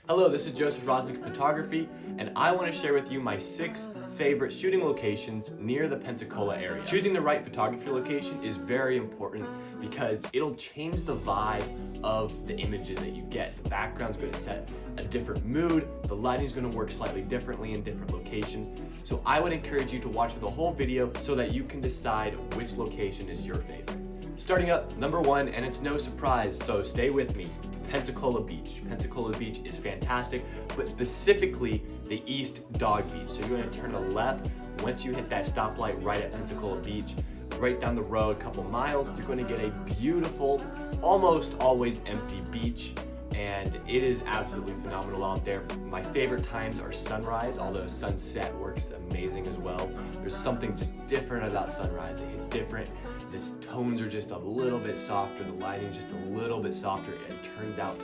Hello, this is Joseph Rosnik Photography, and I want to share with you my 6 favorite shooting locations near the Pensacola area. Choosing the right photography location is very important because it'll change the vibe of the images that you get. The background's going to set a different mood, the lighting's going to work slightly differently in different locations. So I would encourage you to watch the whole video so that you can decide which location is your favorite. Starting up, number 1, and it's no surprise, so stay with me, Pensacola Beach. Pensacola Beach is fantastic, but specifically the East Dog Beach. So you're going to turn to left once you hit that stoplight right at Pensacola Beach. Right down the road, a couple miles, you're going to get a beautiful, almost always empty beach, and it is absolutely phenomenal out there. My favorite times are sunrise, although sunset works amazing as well. There's something just different about sunrise. It's different. The tones are just a little bit softer, the lighting is just a little bit softer, and it turns out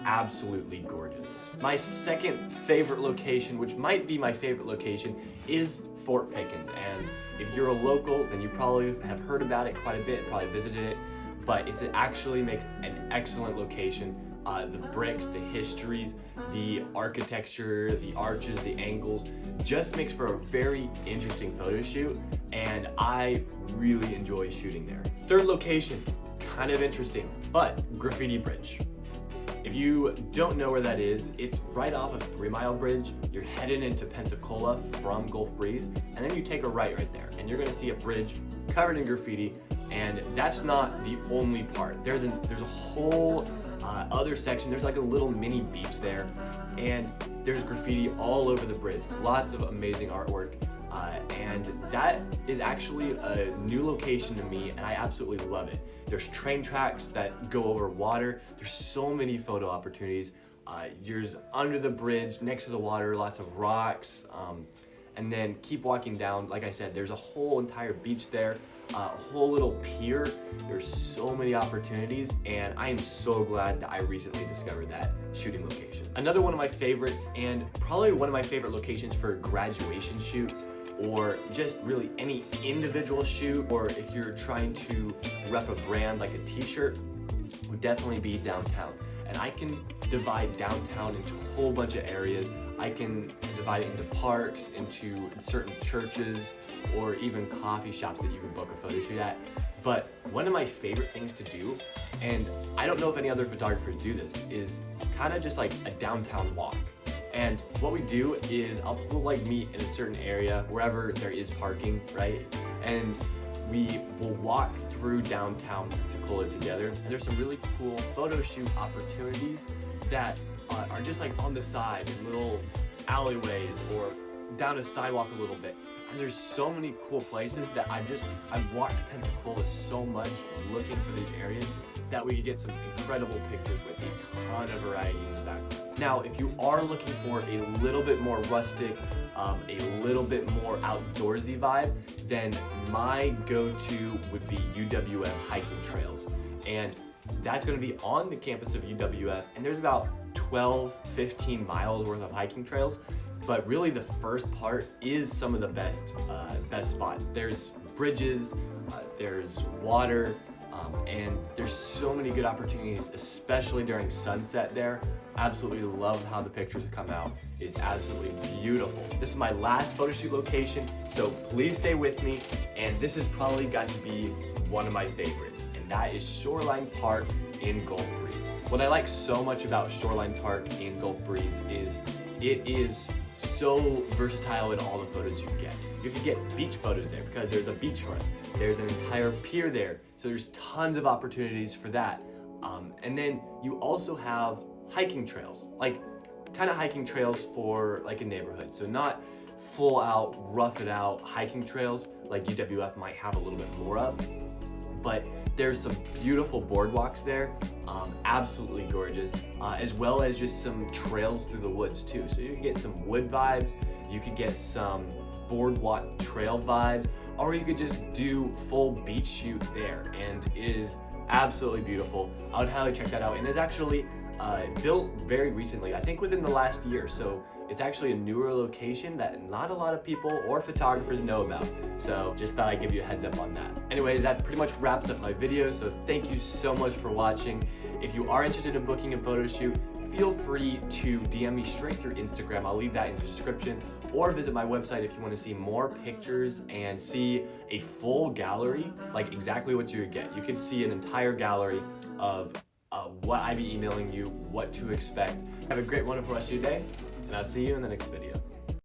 absolutely gorgeous. My second favorite location, which might be my favorite location, is Fort Pickens. And if you're a local, then you probably have heard about it quite a bit, probably visited it, but it actually makes an excellent location. The bricks, the histories, the architecture, the arches, the angles, just makes for a very interesting photo shoot, and I really enjoy shooting there. Third location, kind of interesting, but Graffiti Bridge. If you don't know where that is, it's right off of 3 Mile Bridge. You're headed into Pensacola from Gulf Breeze, and then you take a right there, and you're gonna see a bridge covered in graffiti, and that's not the only part. There's a whole other section. There's like a little mini beach there, and there's graffiti all over the bridge. Lots of amazing artwork, and that is actually a new location to me, and I absolutely love it. There's train tracks that go over water. There's so many photo opportunities. There's under the bridge, next to the water, lots of rocks, and then keep walking down. Like I said, there's a whole entire beach there, a whole little pier. There's so many opportunities, and I am so glad that I recently discovered that shooting location. Another one of my favorites, and probably one of my favorite locations for graduation shoots, or just really any individual shoot, or if you're trying to rep a brand like a t-shirt, would definitely be downtown. And I can divide downtown into a whole bunch of areas. I can divide it into parks, into certain churches, or even coffee shops that you can book a photo shoot at. But one of my favorite things to do, and I don't know if any other photographers do this, is kind of just like a downtown walk. And what we do is we'll like meet in a certain area, wherever there is parking, right? And we will walk through downtown Pensacola together, and there's some really cool photo shoot opportunities that are just like on the side in little alleyways or down a sidewalk a little bit. And there's so many cool places that I've walked Pensacola so much looking for these areas that we could get some incredible pictures with a ton of variety in the background. Now, if you are looking for a little bit more rustic, a little bit more outdoorsy vibe, then my go-to would be UWF hiking trails. And that's gonna be on the campus of UWF, and there's about 12-15 miles worth of hiking trails. But really the first part is some of the best spots. There's bridges, there's water, and there's so many good opportunities, especially during sunset there. Absolutely love how the pictures come out. It's absolutely beautiful. This is my last photo shoot location, so please stay with me. And this has probably got to be one of my favorites, and that is Shoreline Park in Gulf Breeze. What I like so much about Shoreline Park in Gulf Breeze is it is so versatile in all the photos you get. You can get beach photos there because there's a beachfront. There's an entire pier there, so there's tons of opportunities for that. And then you also have hiking trails, like kind of hiking trails for like a neighborhood. So not full out, rough it out hiking trails like UWF might have a little bit more of, but there's some beautiful boardwalks there, absolutely gorgeous, as well as just some trails through the woods too. So you can get some wood vibes, you could get some boardwalk trail vibes, or you could just do full beach shoot there, and it is absolutely beautiful. I would highly check that out, and it's actually built very recently, I think within the last year, so it's actually a newer location that not a lot of people or photographers know about. So just thought I'd give you a heads up on that. Anyways, that pretty much wraps up my video, so thank you so much for watching. If you are interested in booking a photo shoot, feel free to DM me straight through Instagram. I'll leave that in the description, or visit my website if you want to see more pictures and see a full gallery, like exactly what you would get. You could see an entire gallery of what I'd be emailing you, what to expect. Have a great, wonderful rest of your day, and I'll see you in the next video.